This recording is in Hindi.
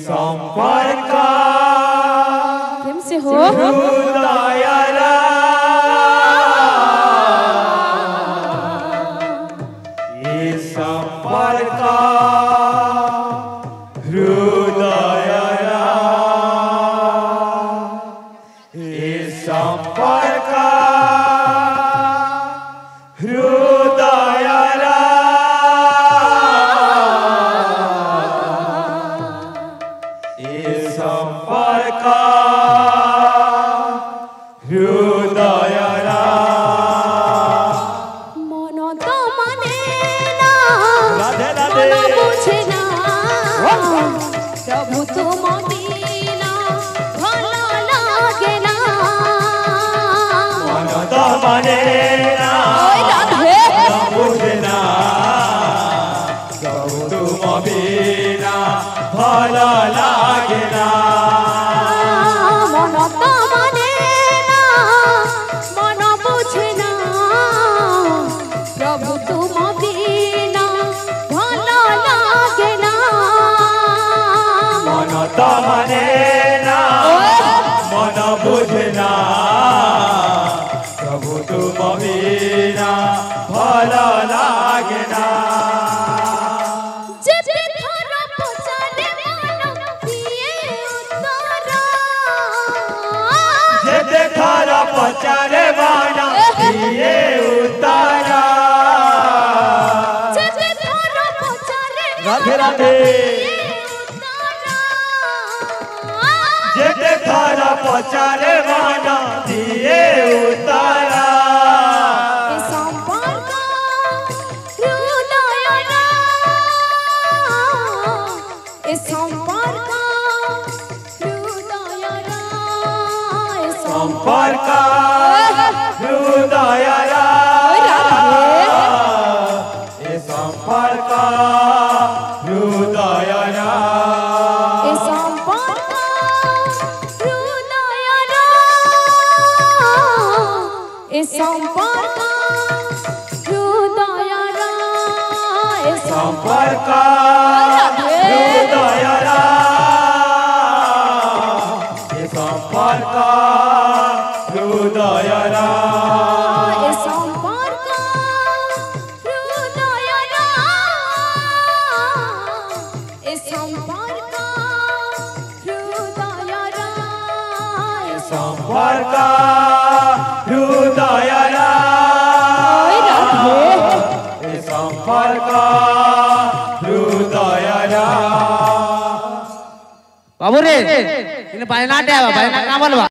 संपर्क से हो संपर्क हृदय संपर्क हृदय संपर्क हृदय मन तो माने ना मन बुझे ना प्रभु तुम बिना भलो लागे ना मन तो माने ना मन बुझे ना प्रभु तुम बिना भलो लागे ना मन तो माने ना मन बुझे ना प्रभु तुम बिना भलो लागे ना मन तो माने ना मन बुझे ना प्रभु तुम बिना भलो लागे ना पचारे वाला ये उतारा राधे राधे जेते थारा पचारे वाला ये उतारा संपर्क हृदय संपर्क संपर्क हृदय संपर्क हृदय संपर्क हृदय संपर्क हृदय संपर्क हृदय संपर्क हृदय संपर्क हृदय संपर्क हृदय संपर्क हृदय संपर्क हृदय बाबू रे इन पायनाटे आवा पायना का बोलवा।